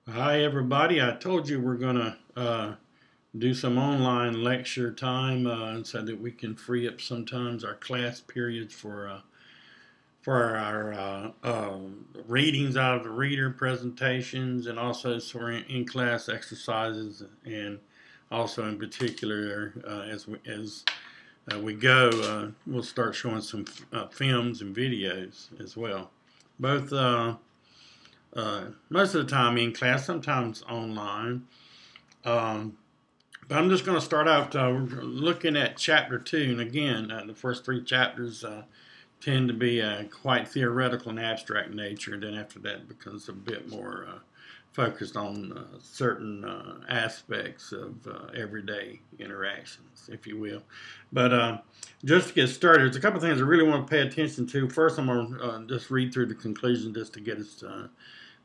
Hi, everybody. I told you we're going to do some online lecture time so that we can free up sometimes our class periods for our readings out of the reader presentations and also for in-class exercises and also in particular as we go, we'll start showing some films and videos as well. Both most of the time in class, sometimes online. Um, but I'm just going to start out looking at chapter 2. And again, the first three chapters tend to be quite theoretical and abstract nature. And then after that, it becomes a bit more focused on certain aspects of everyday interactions, if you will. But just to get started, there's a couple of things I really want to pay attention to. First, I'm going to just read through the conclusion just to get us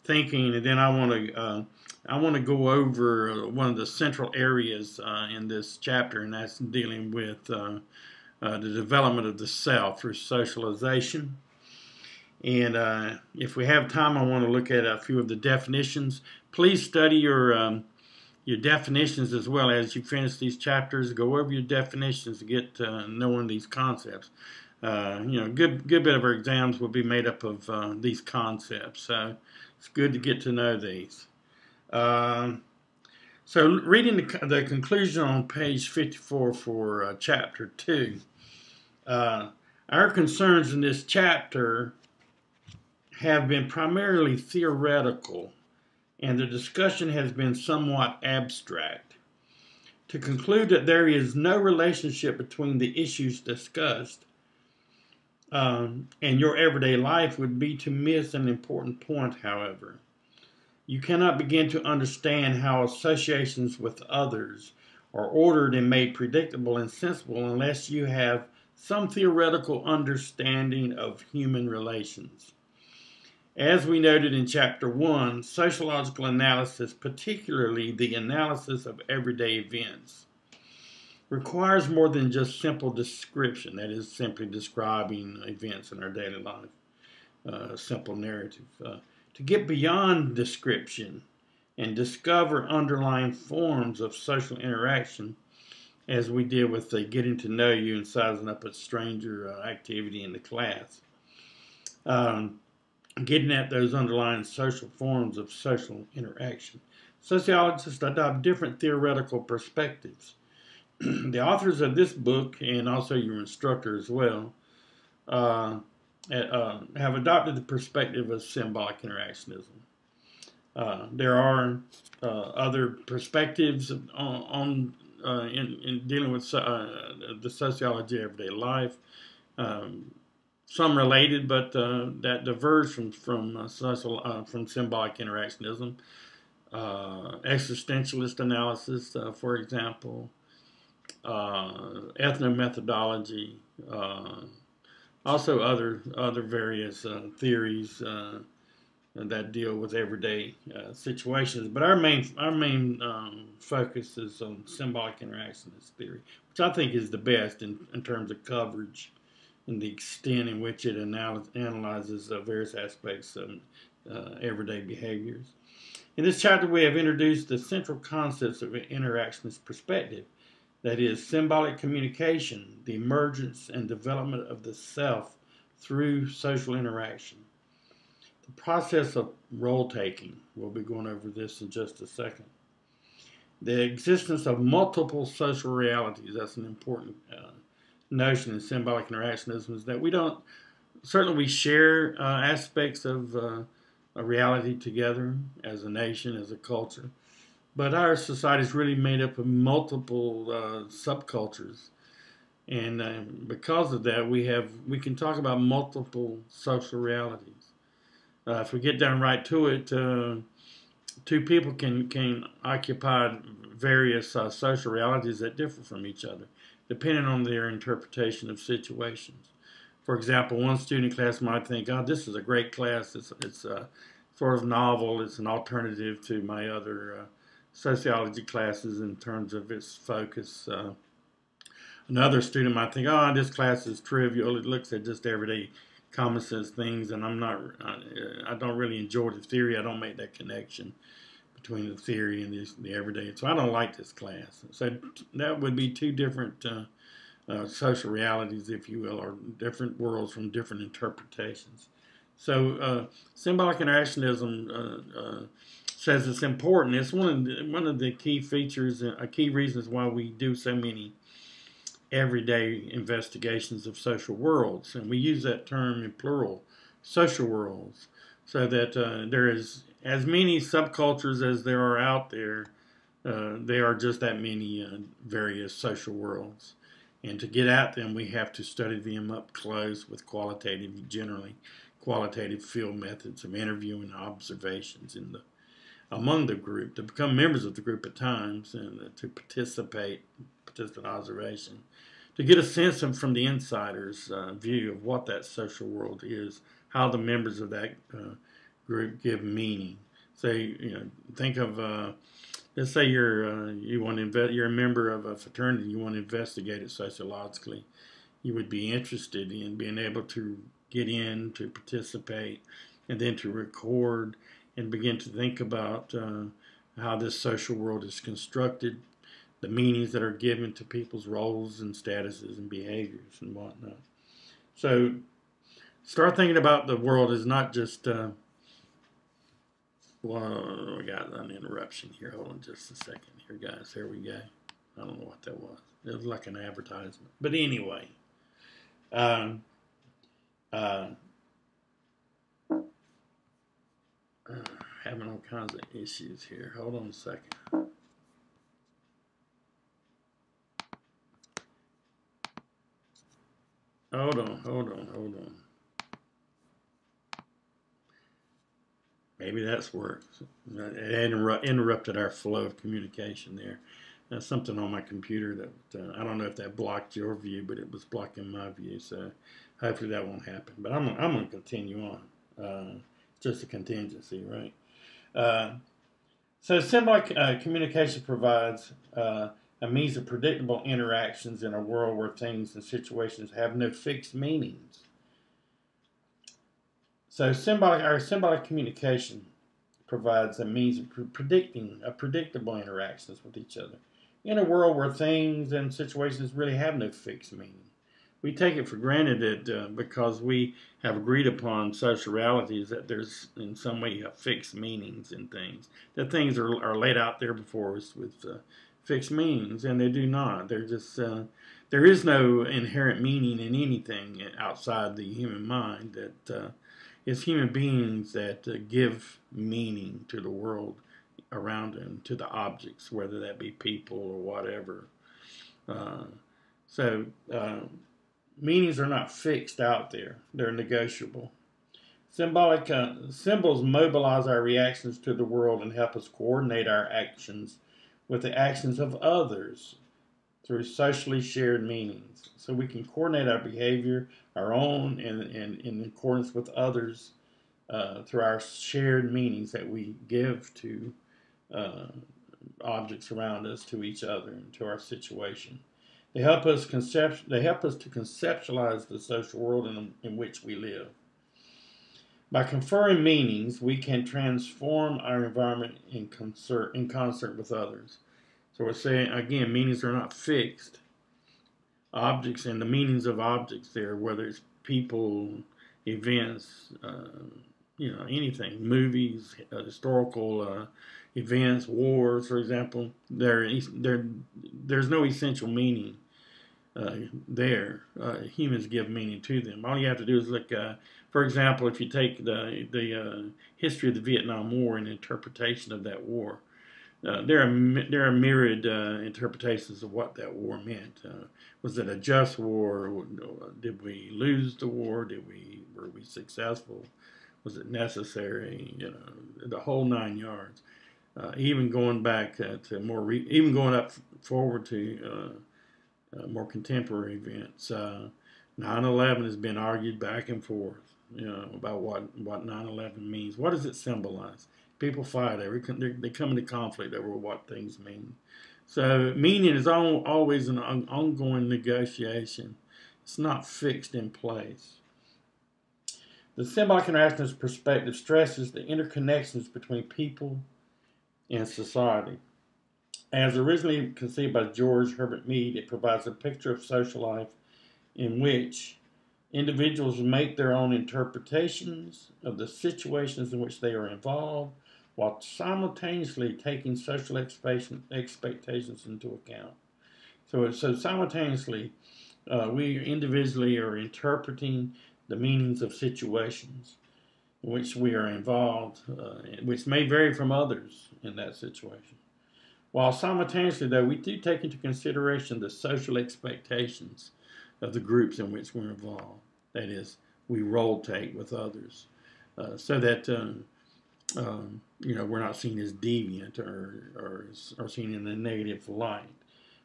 thinking, and then I want to go over one of the central areas in this chapter, and that's dealing with the development of the self through socialization. And if we have time, I want to look at a few of the definitions. Please study your definitions as well as you finish these chapters. Go over your definitions to get knowing these concepts. Good bit of our exams will be made up of these concepts. So it's good to get to know these. So reading the conclusion on page 54 for chapter 2, our concerns in this chapter have been primarily theoretical, and the discussion has been somewhat abstract. To conclude that there is no relationship between the issues discussed and your everyday life would be to miss an important point, however. You cannot begin to understand how associations with others are ordered and made predictable and sensible unless you have some theoretical understanding of human relations. As we noted in Chapter 1, sociological analysis, particularly the analysis of everyday events, requires more than just simple description, that is, simply describing events in our daily life, simple narrative. To get beyond description and discover underlying forms of social interaction, as we did with the getting to know you and sizing up a stranger activity in the class. Getting at those underlying social forms of social interaction. Sociologists adopt different theoretical perspectives. The authors of this book, and also your instructor as well, have adopted the perspective of symbolic interactionism. There are other perspectives in dealing with the sociology of everyday life. Some related, but that diverge from symbolic interactionism. Existentialist analysis, for example, ethnomethodology, also other various theories that deal with everyday situations. But our main focus is on symbolic interactionist theory, which I think is the best in terms of coverage and the extent in which it analyzes various aspects of everyday behaviors. In this chapter, we have introduced the central concepts of an interactionist perspective, that is, symbolic communication, the emergence and development of the self through social interaction. The process of role-taking, we'll be going over this in just a second. The existence of multiple social realities, that's an important notion in symbolic interactionism, is that we share aspects of a reality together as a nation, as a culture. But our society is really made up of multiple subcultures, and because of that, we can talk about multiple social realities. If we get down right to it, two people can occupy various social realities that differ from each other, depending on their interpretation of situations. For example, one student class might think, "Oh, this is a great class. It's sort of novel. It's an alternative to my other sociology classes in terms of its focus." Another student might think, "Oh, this class is trivial. It looks at just everyday common sense things, and I don't really enjoy the theory. I don't make that connection between the theory and the everyday. So I don't like this class. So that would be two different social realities, if you will, or different worlds from different interpretations. So symbolic interactionism says it's important. It's one of the key features, key reasons why we do so many everyday investigations of social worlds, and we use that term in plural, social worlds, so that there is as many subcultures as there are out there. There are just that many various social worlds, and to get at them, we have to study them up close with generally qualitative field methods of interviewing and observations among the group, to become members of the group at times, and to participant observation, to get a sense from the insider's view of what that social world is, how the members of that group give meaning. Say, think of, let's say you're a member of a fraternity, you want to investigate it sociologically. You would be interested in being able to get in, to participate, and then to record and begin to think about how this social world is constructed, the meanings that are given to people's roles and statuses and behaviors and whatnot. So start thinking about the world as not just, well, we got an interruption here. Hold on just a second here, guys. Here we go. I don't know what that was. It was like an advertisement. But anyway, having all kinds of issues here. Hold on a second. Hold on. Maybe that's worked. It interrupted our flow of communication there. That's something on my computer that I don't know if that blocked your view, but it was blocking my view. So hopefully that won't happen. But I'm going to continue on. Just a contingency, right? So symbolic communication provides a means of predictable interactions in a world where things and situations have no fixed meanings. So our symbolic communication provides a means of predicting predictable interactions with each other in a world where things and situations really have no fixed meaning. We take it for granted that because we have agreed upon social realities that there's in some way fixed meanings in things, that things are laid out there before us with fixed meanings, and they do not. They're just there is no inherent meaning in anything outside the human mind. That it's human beings that give meaning to the world around them, to the objects, whether that be people or whatever. So meanings are not fixed out there. They're negotiable. Symbolic symbols mobilize our reactions to the world and help us coordinate our actions with the actions of others through socially shared meanings. So we can coordinate our behavior, our own, and in accordance with others through our shared meanings that we give to objects around us, to each other, and to our situation. They help us to conceptualize the social world in which we live. By conferring meanings, we can transform our environment in concert with others. So we're saying, again, meanings are not fixed. Objects and the meanings of objects there, whether it's people, events, anything, movies, historical events, wars, for example, there's no essential meaning there. Humans give meaning to them. All you have to do is look, for example, if you take the history of the Vietnam War and interpretation of that war, there are myriad interpretations of what that war meant. Was it a just war? Did we lose the war? Were we successful? Was it necessary? The whole 9 yards. Even going back to even going up forward to more contemporary events. 9/11 has been argued back and forth, about what 9/11 means. What does it symbolize? People fight they come into conflict over what things mean. So meaning is always an ongoing negotiation. It's not fixed in place. The symbolic interactionist perspective stresses the interconnections between people and society. As originally conceived by George Herbert Mead, it provides a picture of social life in which individuals make their own interpretations of the situations in which they are involved, while simultaneously taking social expectations into account. So simultaneously, we individually are interpreting the meanings of situations in which we are involved, which may vary from others in that situation. While simultaneously, though, we do take into consideration the social expectations of the groups in which we're involved. That is, we role take with others, so that we're not seen as deviant or seen in a negative light.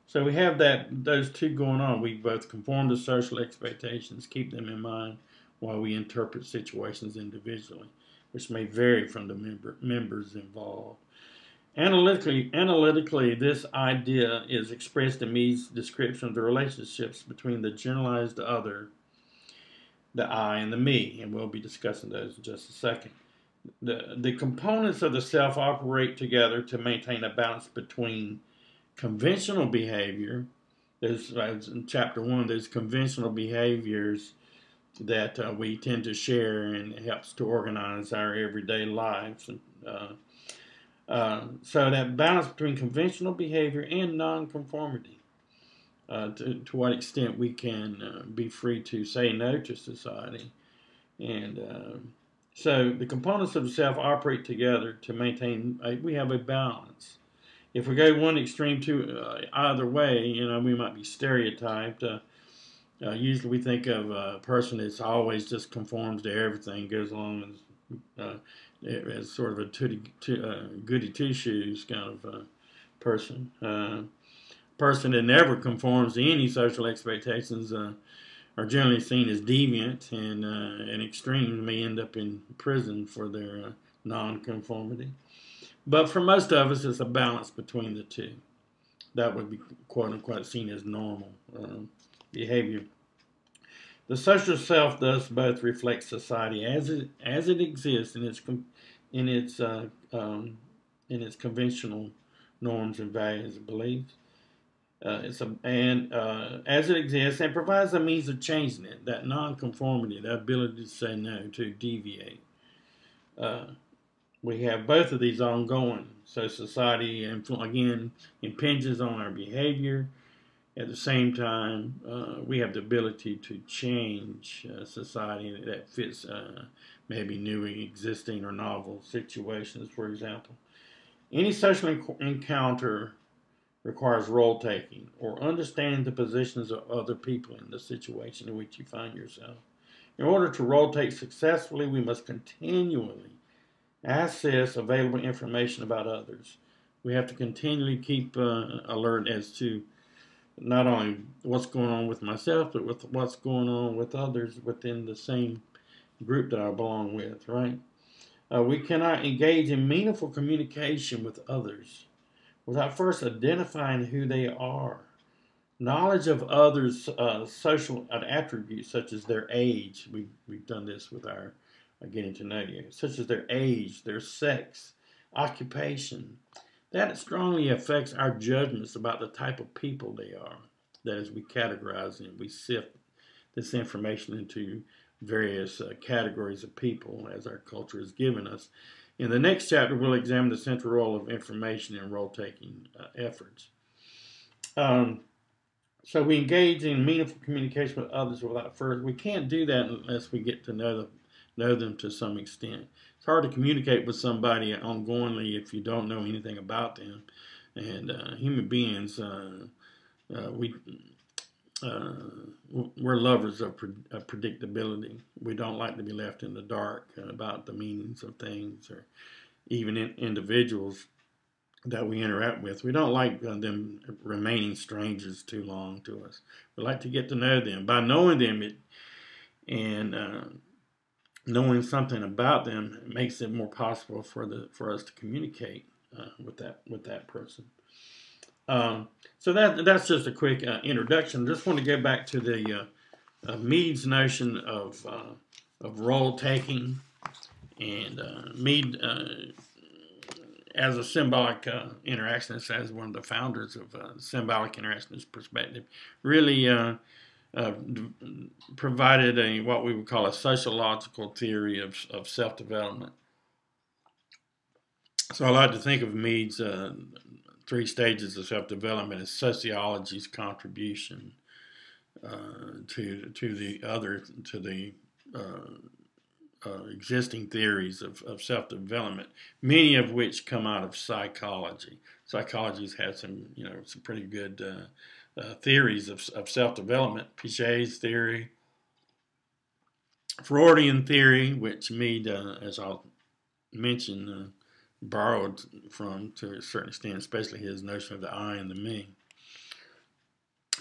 So we have those two going on. We both conform to social expectations, keep them in mind while we interpret situations individually, which may vary from the members involved. Analytically, this idea is expressed in Mead's description of the relationships between the generalized other, the I, and the me, and we'll be discussing those in just a second. The components of the self operate together to maintain a balance between conventional behavior. There's, in chapter 1, there's conventional behaviors that we tend to share, and it helps to organize our everyday lives. So that balance between conventional behavior and nonconformity, to what extent we can be free to say no to society. And so the components of the self operate together to maintain, we have a balance. If we go one extreme to either way, we might be stereotyped. Usually we think of a person that's always just conforms to everything, goes along as sort of a goody two-shoes kind of person. Person that never conforms to any social expectations are generally seen as deviant, and in extremes may end up in prison for their nonconformity. But for most of us, it's a balance between the two. That would be quote-unquote seen as normal behavior. The social self thus both reflects society as it exists in its conventional norms and values and beliefs. As it exists, and provides a means of changing it. That nonconformity, that ability to say no, to deviate. We have both of these ongoing. So society, again, impinges on our behavior. At the same time, we have the ability to change society that fits maybe new existing or novel situations, for example. Any social encounter requires role taking or understanding the positions of other people in the situation in which you find yourself. In order to role take successfully, we must continually access available information about others. We have to continually keep alert as to not only what's going on with myself, but with what's going on with others within the same group that I belong with, right? We cannot engage in meaningful communication with others without first identifying who they are. Knowledge of others' social attributes, such as their age, we've done this with our getting to know you, such as their age, their sex, occupation, that strongly affects our judgments about the type of people they are. That is, we categorize them, we sift this information into various categories of people as our culture has given us. In the next chapter, we'll examine the central role of information in role-taking efforts. So we engage in meaningful communication with others without first. We can't do that unless we get to know them to some extent. It's hard to communicate with somebody ongoingly if you don't know anything about them. And human beings, we're lovers of predictability. We don't like to be left in the dark about the meanings of things, or even individuals that we interact with. We don't like them remaining strangers too long to us. We like to get to know them. By knowing them and knowing something about them, it makes it more possible for us to communicate with that person. So that's just a quick introduction. Just want to go back to the Mead's notion of role taking, and Mead as a symbolic interactionist, as one of the founders of symbolic interactionist perspective, really uh, provided what we would call a sociological theory of self-development. So I like to think of Mead's three stages of self-development as sociology's contribution to the existing theories of self-development, many of which come out of psychology. Psychology's had some pretty good theories of self-development. Piaget's theory, Freudian theory, which Mead, as I'll mention, borrowed from to a certain extent, especially his notion of the I and the me.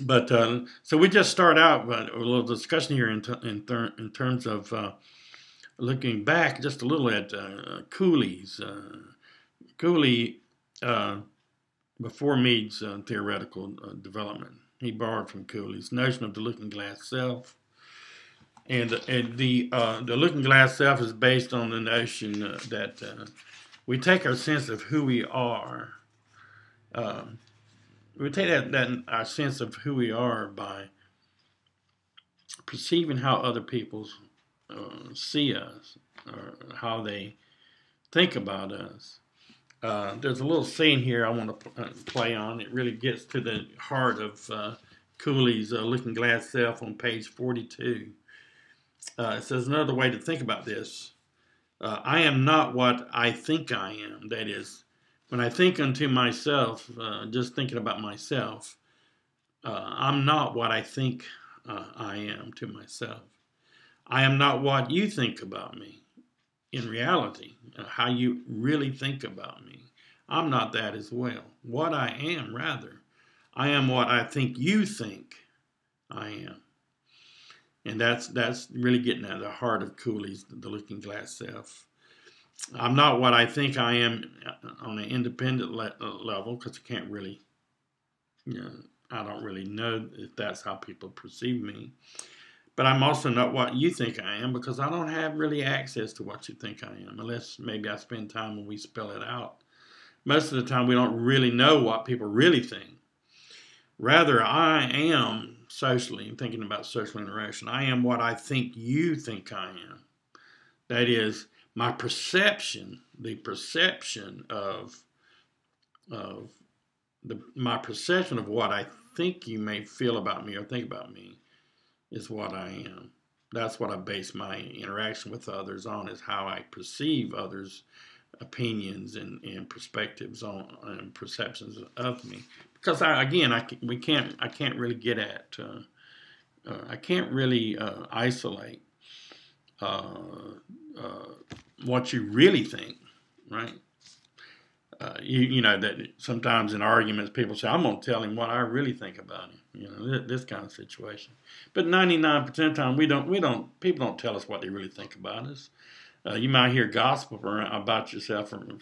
But so we just start out with a little discussion here in terms of looking back just a little at Cooley's. Cooley, before Mead's theoretical development, he borrowed from Cooley's notion of the looking glass self. And the looking glass self is based on the notion that we take our sense of who we are. We take that our sense of who we are by perceiving how other people see us, or how they think about us. There's a little scene here I want to play on. It really gets to the heart of Cooley's looking glass self on page 42. It says, another way to think about this, I am not what I think I am. That is, when I think unto myself, just thinking about myself, I'm not what I think I am to myself. I am not what you think about me in reality, how you really think about me. I'm not that as well. What I am, rather, I am what I think you think I am. And that's really getting at the heart of Cooley's The Looking Glass Self. I'm not what I think I am on an independent level, because I can't really, I don't really know if that's how people perceive me. But I'm also not what you think I am, because I don't have really access to what you think I am, unless maybe I spend time when we spell it out. Most of the time, we don't really know what people really think. Rather, I am socially, thinking about social interaction, I am what I think you think I am. That is, my perception, the perception of my perception of what I think you may feel about me or think about me is what I am. That's what I base my interaction with others on, is how I perceive others' opinions and perspectives on and perceptions of me. Because I can't really get at, I can't really isolate what you really think, right? You know that sometimes in arguments people say, I'm going to tell him what I really think about him, this kind of situation. But 99% of the time people don't tell us what they really think about us. You might hear gossip about yourself from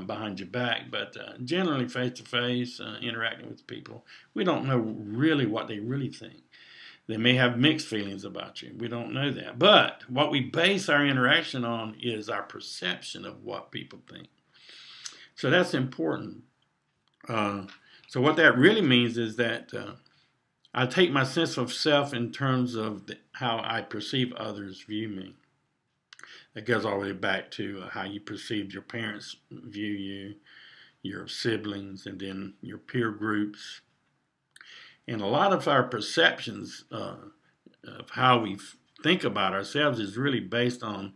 behind your back, but generally face-to-face, interacting with people, we don't know really what they really think. They may have mixed feelings about you. We don't know that. But what we base our interaction on is our perception of what people think. So that's important. So what that really means is that I take my sense of self in terms of how I perceive others view me. That goes all the way back to how you perceived your parents view you, your siblings, and then your peer groups. And a lot of our perceptions of how we think about ourselves is really based on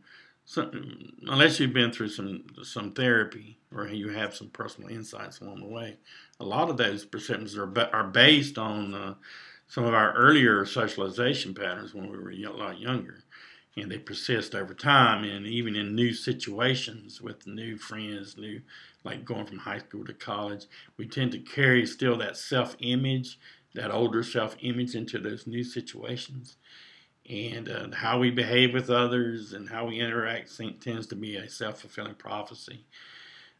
unless you've been through some therapy or you have some personal insights along the way. A lot of those perceptions are based on some of our earlier socialization patterns when we were a lot younger. And they persist over time, and even in new situations with new friends, like going from high school to college, we tend to carry still that self-image, that older self-image into those new situations. And how we behave with others and how we interact tends to be a self-fulfilling prophecy.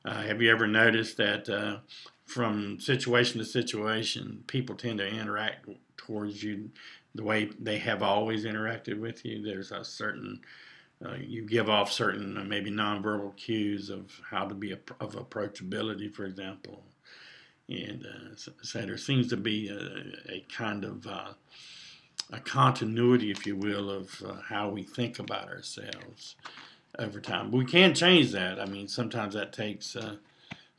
Have you ever noticed that from situation to situation, people tend to interact towards you the way they have always interacted with you? There's a certain You give off certain maybe nonverbal cues of how to be of approachability, for example, and so there seems to be a kind of a continuity, if you will, of how we think about ourselves over time. But we can change that. I mean, sometimes that takes a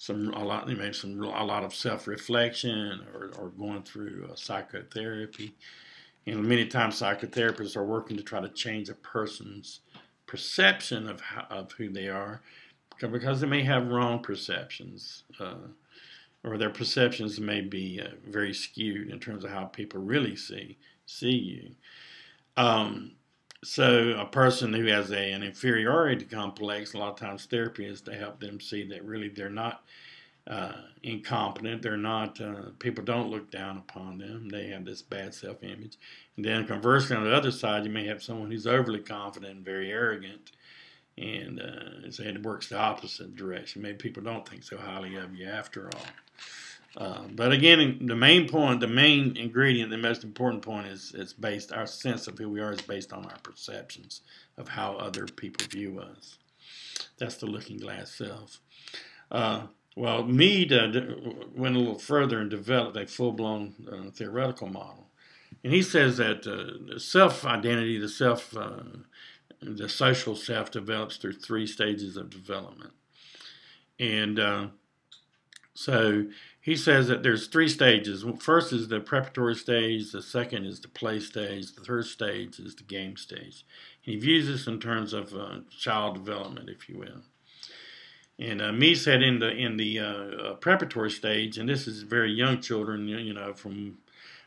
lot of self-reflection or going through psychotherapy. And many times psychotherapists are working to try to change a person's perception of who they are, because they may have wrong perceptions, or their perceptions may be very skewed in terms of how people really see you. Um, so a person who has an inferiority complex, a lot of times therapy is to help them see that really they're not incompetent. They're not, people don't look down upon them. They have this bad self-image. And then conversely, on the other side, you may have someone who's overly confident and very arrogant, and so it works the opposite direction. Maybe people don't think so highly of you after all. But again, the main point, the main ingredient, the most important point is based, our sense of who we are is based on our perceptions of how other people view us. That's the looking glass self. Well, Mead went a little further and developed a full-blown theoretical model. And he says that the self-identity, the social self develops through 3 stages of development. And so he says that there's 3 stages. First is the preparatory stage, the second is the play stage, the third stage is the game stage. And he views this in terms of child development, if you will. And Mead said in the preparatory stage, and this is very young children, from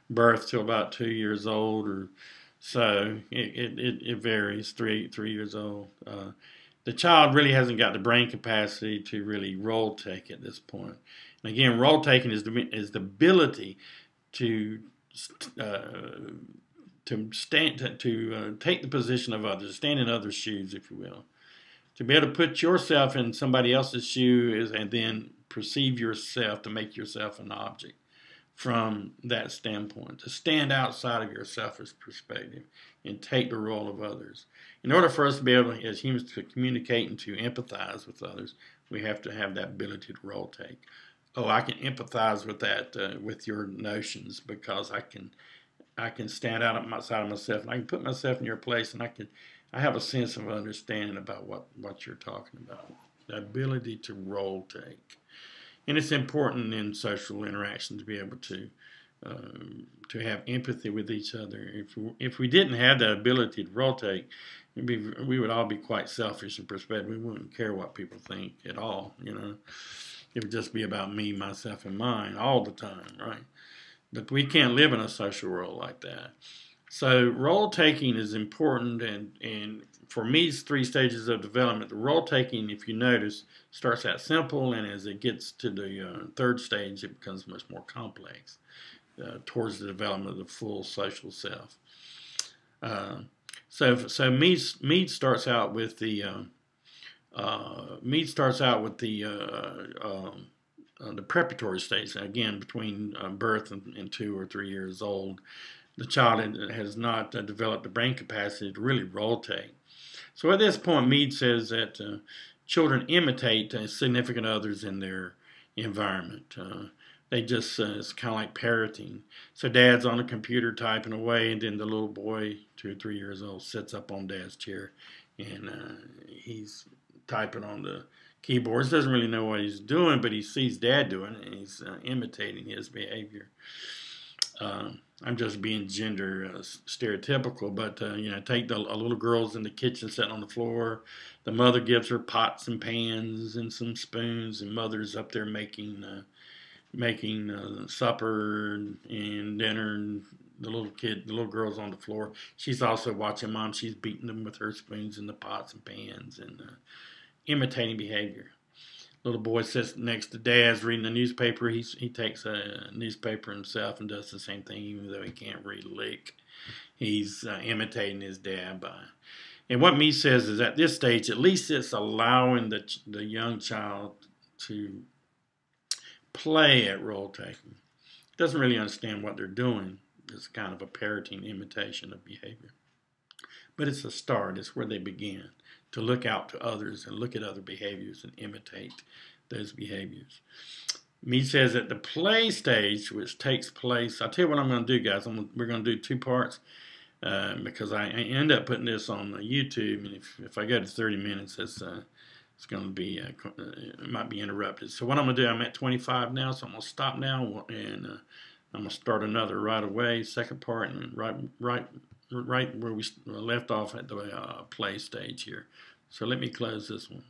birth to about 2 years old or so, it varies, 3 years old. The child really hasn't got the brain capacity to really role take at this point. And again, role taking is the ability to take the position of others, stand in others' shoes, if you will. To be able to put yourself in somebody else's shoes and then perceive yourself, to make yourself an object from that standpoint, to stand outside of your selfish perspective and take the role of others. In order for us to be able, as humans, to communicate and to empathize with others, we have to have that ability to role take. Oh, I can empathize with that, with your notions, because I can stand outside of myself and I can put myself in your place, and I have a sense of understanding about what you're talking about. The ability to role take. And it's important in social interaction to be able to have empathy with each other. If we didn't have that ability to role take, we would all be quite selfish and perspective. We wouldn't care what people think at all, It would just be about me, myself, and mine all the time, right? But we can't live in a social world like that. So role taking is important, and for Mead's 3 stages of development, the role taking, if you notice, starts out simple, and as it gets to the 3rd stage, it becomes much more complex towards the development of the full social self. So Mead starts out with the preparatory stage. Again, between birth and 2 or 3 years old, the child has not developed the brain capacity to really role take. So at this point, Mead says that children imitate significant others in their environment. They just, it's kind of like parroting. So dad's on a computer typing away, and then the little boy, 2 or 3 years old, sits up on dad's chair, and he's typing on the keyboards. Doesn't really know what he's doing, but he sees dad doing it, and he's imitating his behavior. I'm just being gender stereotypical, but take a little girl's in the kitchen sitting on the floor. The mother gives her pots and pans and some spoons, and mother's up there making supper and dinner. And the little girl's on the floor. She's also watching mom. She's beating them with her spoons and the pots and pans and imitating behavior. Little boy sits next to dad's reading the newspaper. He takes a newspaper himself and does the same thing, even though he can't read a lick. He's imitating his dad by. And what Mead says is at this stage, at least it's allowing the young child to play at role taking. Doesn't really understand what they're doing. It's kind of a parroting imitation of behavior. but it's a start. It's where they begin to look out to others and look at other behaviors and imitate those behaviors. He says at the play stage, which takes place, I'll tell you what I'm going to do, guys. We're going to do 2 parts because I end up putting this on YouTube, and if I go to 30 minutes, it's going to be, it might be interrupted. So what I'm going to do, I'm at 25 now, so I'm going to stop now, and I'm going to start another right away, second part, and right where we left off at the play stage here. So let me close this one.